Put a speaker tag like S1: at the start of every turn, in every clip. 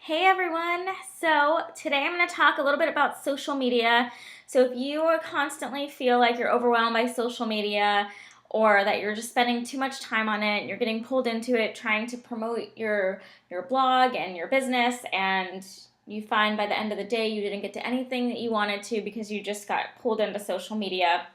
S1: Hey everyone! So today I'm going to talk a little bit about social media. So if you constantly feel like you're overwhelmed by social media or that you're just spending too much time on it, you're getting pulled into it trying to promote your blog and your business, and you find by the end of the day you didn't get to anything that you wanted to because you just got pulled into social media,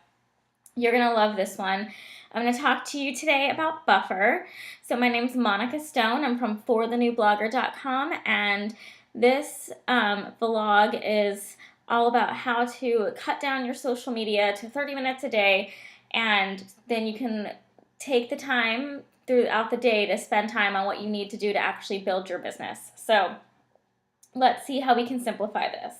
S1: you're going to love this one. I'm going to talk to you today about Buffer. So my name's Monica Stone. I'm from forthenewblogger.com, and this vlog is all about how to cut down your social media to 30 minutes a day, and then you can take the time throughout the day to spend time on what you need to do to actually build your business. So let's see how we can simplify this.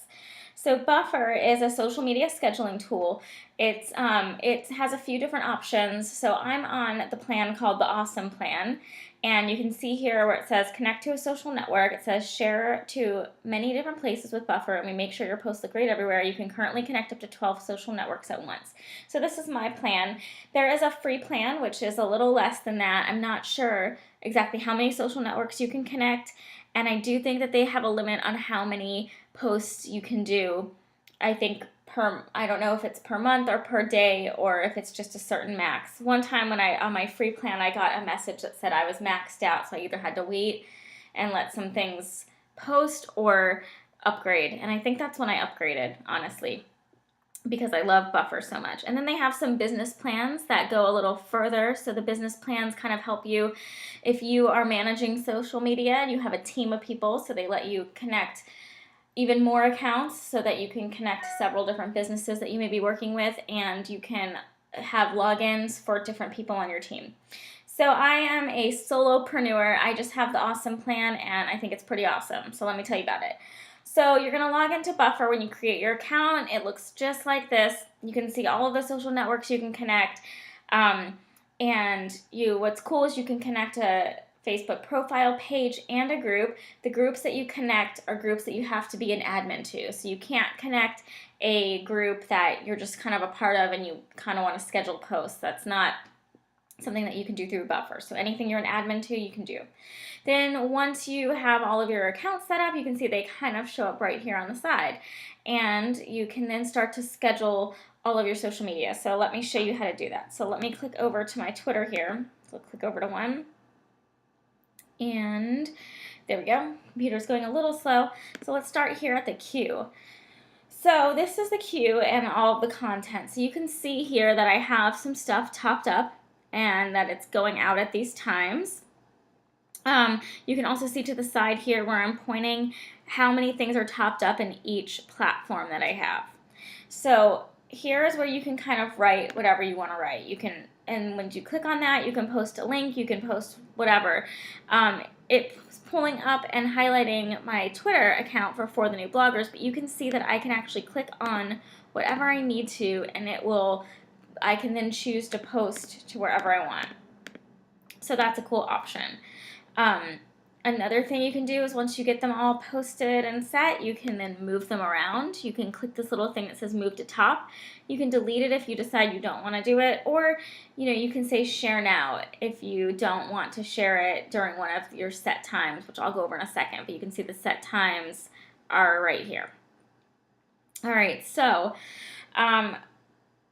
S1: So Buffer is a social media scheduling tool. It has a few different options. So I'm on the plan called the Awesome Plan, and you can see here where it says connect to a social network. It says share to many different places with Buffer, and we make sure your posts look great everywhere. You can currently connect up to 12 social networks at once. So this is my plan. There is a free plan, which is a little less than that. I'm not sure exactly how many social networks you can connect, and I do think that they have a limit on how many posts you can do. I think I don't know if it's per month or per day or if it's just a certain max. One time on my free plan, I got a message that said I was maxed out, so I either had to wait and let some things post or upgrade. And I think that's when I upgraded, honestly, because I love Buffer so much. And then they have some business plans that go a little further. So the business plans kind of help you if you are managing social media and you have a team of people, so they let you connect even more accounts so that you can connect several different businesses that you may be working with, and you can have logins for different people on your team. So I am a solopreneur. I just have the Awesome Plan, and I think it's pretty awesome. So let me tell you about it. So you're going to log into Buffer when you create your account. It looks just like this. You can see all of the social networks you can connect. What's cool is you can connect a Facebook profile page and a group. The groups that you connect are groups that you have to be an admin to. So you can't connect a group that you're just kind of a part of and you kind of want to schedule posts. That's not something that you can do through Buffer. So anything you're an admin to, you can do. Then once you have all of your accounts set up, you can see they kind of show up right here on the side. And you can then start to schedule all of your social media. So let me show you how to do that. So let me click over to my Twitter here. So click over to one. And there we go. Computer's going a little slow. So let's start here at the queue. So this is the queue and all of the content. So you can see here that I have some stuff topped up and that it's going out at these times. You can also see to the side here where I'm pointing how many things are topped up in each platform that I have. So here is where you can kind of write whatever you want to write. And when you click on that, you can post a link, you can post whatever. It's pulling up and highlighting my Twitter account for the New Bloggers, but you can see that I can actually click on whatever I need to, and I can then choose to post to wherever I want. So that's a cool option. Another thing you can do is once you get them all posted and set, you can then move them around. You can click this little thing that says move to top. You can delete it if you decide you don't want to do it, or you can say share now if you don't want to share it during one of your set times, which I'll go over in a second, but you can see the set times are right here. All right, so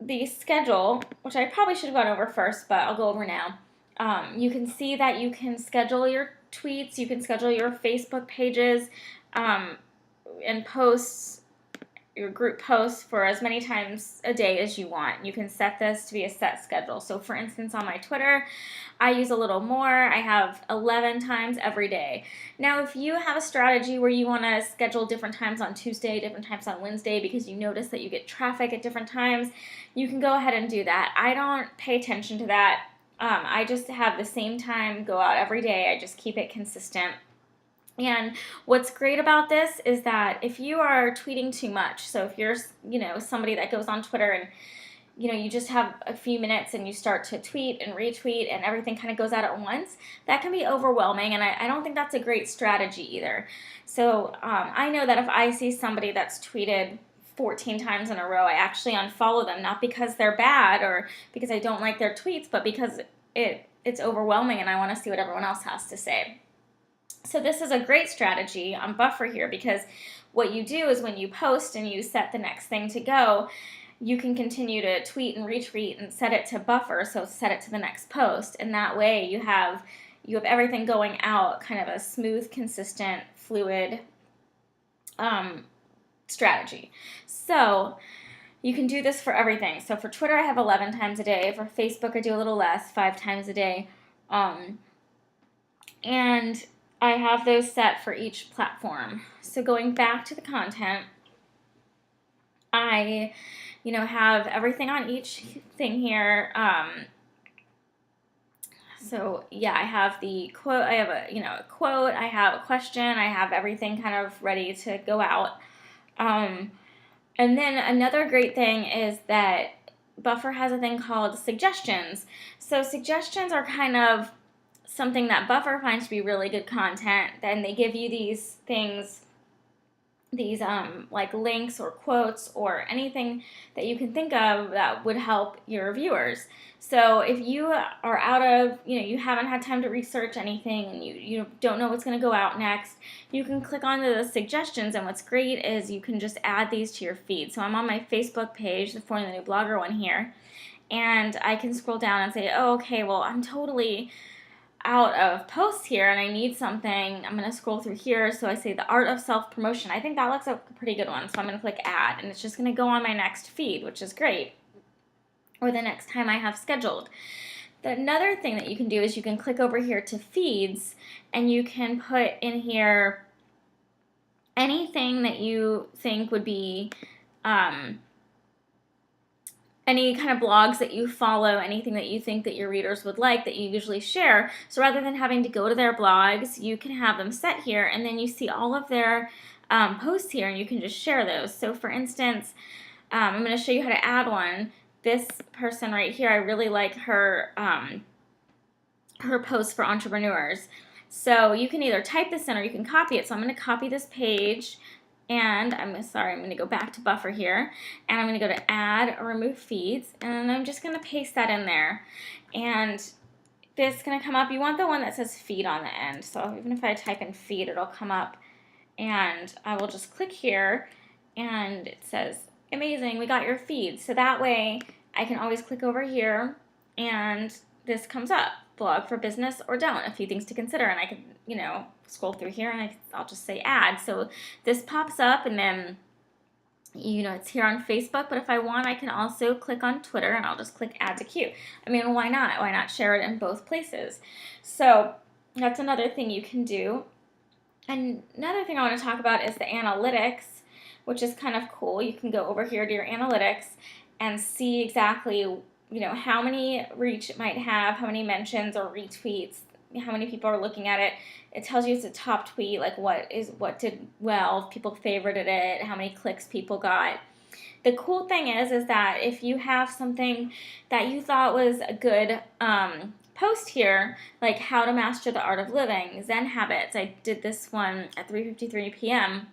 S1: the schedule, which I probably should have gone over first, but I'll go over now. You can see that you can schedule your tweets, you can schedule your Facebook pages, and posts, your group posts for as many times a day as you want. You can set this to be a set schedule. So for instance, on my Twitter, I use a little more. I have 11 times every day. Now, if you have a strategy where you want to schedule different times on Tuesday, different times on Wednesday, because you notice that you get traffic at different times, you can go ahead and do that. I don't pay attention to that. I just have the same time go out every day. I just keep it consistent. And what's great about this is that if you are tweeting too much, so if you're, somebody that goes on Twitter and, you just have a few minutes and you start to tweet and retweet and everything kind of goes out at once, that can be overwhelming, and I don't think that's a great strategy either. So I know that if I see somebody that's tweeted 14 times in a row, I actually unfollow them, not because they're bad or because I don't like their tweets, but because it's overwhelming and I want to see what everyone else has to say. So this is a great strategy on Buffer here, because what you do is when you post and you set the next thing to go, you can continue to tweet and retweet and set it to Buffer, so set it to the next post, and that way you have everything going out, kind of a smooth, consistent, fluid strategy. So you can do this for everything. So for Twitter, I have 11 times a day. For Facebook, I do a little less, 5 times a day. And I have those set for each platform. So going back to the content, I, have everything on each thing here. So yeah, I have the quote. I have a quote. I have a question. I have everything kind of ready to go out. And then another great thing is that Buffer has a thing called suggestions. So suggestions are kind of something that Buffer finds to be really good content. Then they give you these things, these like links or quotes or anything that you can think of that would help your viewers. So if you are out of, you haven't had time to research anything and you don't know what's going to go out next, you can click onto the suggestions, and what's great is you can just add these to your feed. So I'm on my Facebook page, the Forming the New Blogger one here, and I can scroll down and say, oh, okay, well, I'm totally out of posts here and I need something. I'm going to scroll through here. So I say the art of self-promotion. I think that looks like a pretty good one. So I'm going to click add, and it's just going to go on my next feed, which is great, or the next time I have scheduled. Another thing that you can do is you can click over here to feeds, and you can put in here anything that you think would be any kind of blogs that you follow, anything that you think that your readers would like that you usually share. So rather than having to go to their blogs, you can have them set here, and then you see all of their posts here, and you can just share those. So for instance, I'm going to show you how to add one. This person right here, I really like her posts for entrepreneurs. So you can either type this in or you can copy it. So I'm going to copy this page, and I'm going to go back to Buffer here, and I'm going to go to add or remove feeds, and I'm just going to paste that in there. And this is going to come up. You want the one that says feed on the end. So even if I type in feed, it'll come up, and I will just click here, and it says, amazing, we got your feed. So that way I can always click over here, and this comes up. Blog for business or don't, a few things to consider, and I can, scroll through here, and I'll just say add. So this pops up, and then, it's here on Facebook, but if I want, I can also click on Twitter, and I'll just click add to queue. I mean, why not? Why not share it in both places? So that's another thing you can do. And another thing I want to talk about is the analytics, which is kind of cool. You can go over here to your analytics and see exactly how many reach it might have, how many mentions or retweets, how many people are looking at it. It tells you it's a top tweet, like what did well, if people favorited it, how many clicks people got. The cool thing is that if you have something that you thought was a good post here, like how to master the art of living, Zen habits. I did this one at 3:53 p.m.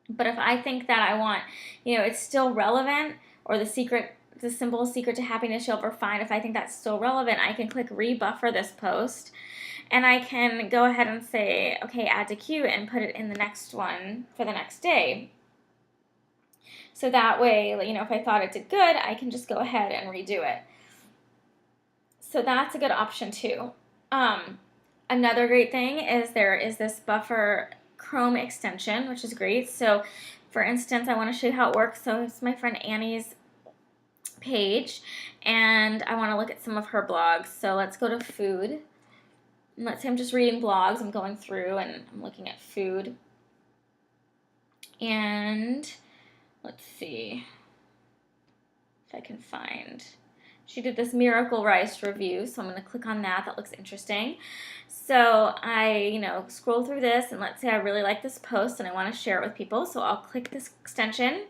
S1: But if I think that I want, it's still relevant, or the simple secret to happiness you'll ever find, if I think that's still relevant, I can click rebuffer this post, and I can go ahead and say, okay, add to queue, and put it in the next one for the next day. So that way, if I thought it did good, I can just go ahead and redo it. So that's a good option too. Another great thing is there is this Buffer Chrome extension, which is great. So for instance, I want to show you how it works. So it's my friend Annie's page, and I want to look at some of her blogs. So let's go to food, and let's say I'm just reading blogs. I'm going through and I'm looking at food, and let's see if I can find. She did this miracle rice review, so I'm going to click on that. That looks interesting. So I, scroll through this, and let's say I really like this post and I want to share it with people. So I'll click this extension.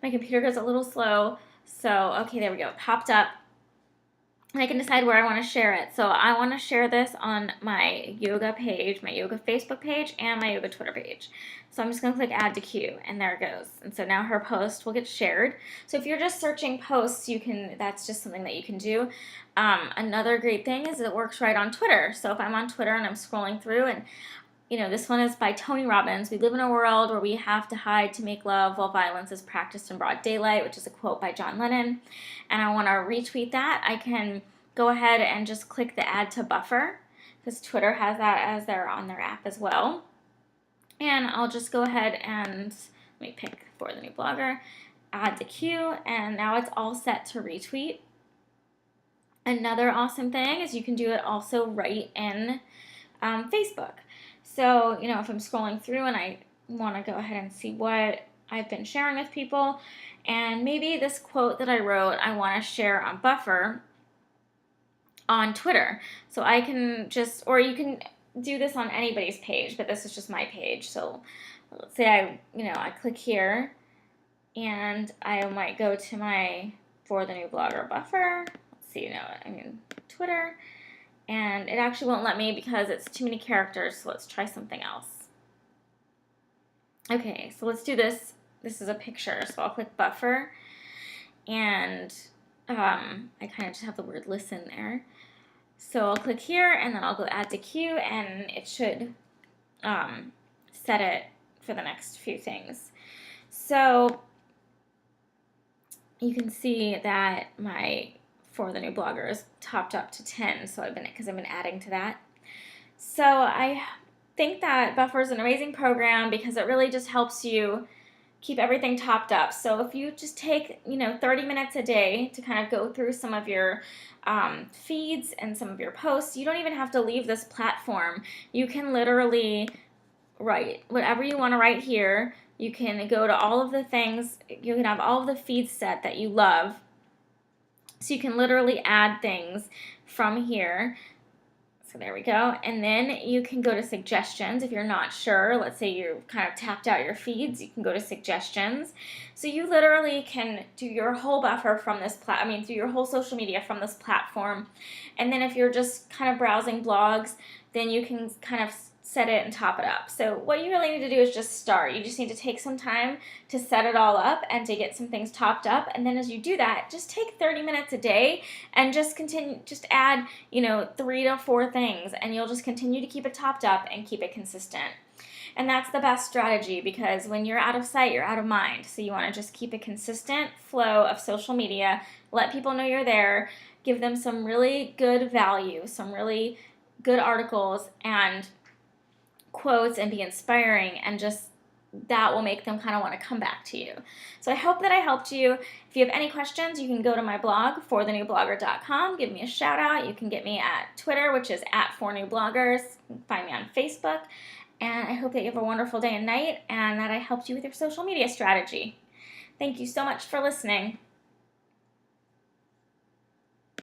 S1: My computer goes a little slow. So, okay, there we go. It popped up. I can decide where I want to share it. So I want to share this on my yoga page, my yoga Facebook page, and my yoga Twitter page. So I'm just going to click add to queue, and there it goes. And so now her post will get shared. So if you're just searching posts, that's just something that you can do. Another great thing is it works right on Twitter. So if I'm on Twitter and I'm scrolling through, and this one is by Tony Robbins. We live in a world where we have to hide to make love while violence is practiced in broad daylight, which is a quote by John Lennon. And I want to retweet that. I can go ahead and just click the add to buffer because Twitter has that as on their app as well. And I'll just go ahead and let me pick For the New Blogger, add to queue, and now it's all set to retweet. Another awesome thing is you can do it also right in Facebook. So, if I'm scrolling through and I want to go ahead and see what I've been sharing with people, and maybe this quote that I wrote, I want to share on Buffer on Twitter. So I can or you can do this on anybody's page, but this is just my page. So let's say I click here, and I might go to my For the New Blogger Buffer. Let's see, Twitter. And it actually won't let me because it's too many characters, so let's try something else. Okay, so let's do this. This is a picture, so I'll click buffer, and I kind of just have the word listen there. So I'll click here, and then I'll go add to queue, and it should set it for the next few things. So you can see that my For the New Blogger is topped up to 10, so I've been adding to that. So I think that Buffer is an amazing program because it really just helps you keep everything topped up. So if you just take 30 minutes a day to kind of go through some of your feeds and some of your posts, you don't even have to leave this platform. You can literally write whatever you want to write here. You can go to all of the things. You can have all of the feeds set that you love. So you can literally add things from here. So there we go. And then you can go to suggestions if you're not sure. Let's say you've kind of tapped out your feeds. You can go to suggestions. So you literally can do your whole buffer from this do your whole social media from this platform. And then if you're just kind of browsing blogs, then you can kind of set it and top it up. So what you really need to do is just start. You just need to take some time to set it all up and to get some things topped up. And then as you do that, just take 30 minutes a day and just add, 3 to 4 things, and you'll just continue to keep it topped up and keep it consistent. And that's the best strategy because when you're out of sight, you're out of mind. So you want to just keep a consistent flow of social media, let people know you're there, give them some really good value, some really good articles and quotes, and be inspiring, and just that will make them kind of want to come back to you. So I hope that I helped you. If you have any questions, you can go to my blog, forthenewblogger.com. Give me a shout out. You can get me at Twitter, which is @4newbloggers. You can find me on Facebook. And I hope that you have a wonderful day and night, and that I helped you with your social media strategy. Thank you so much for listening.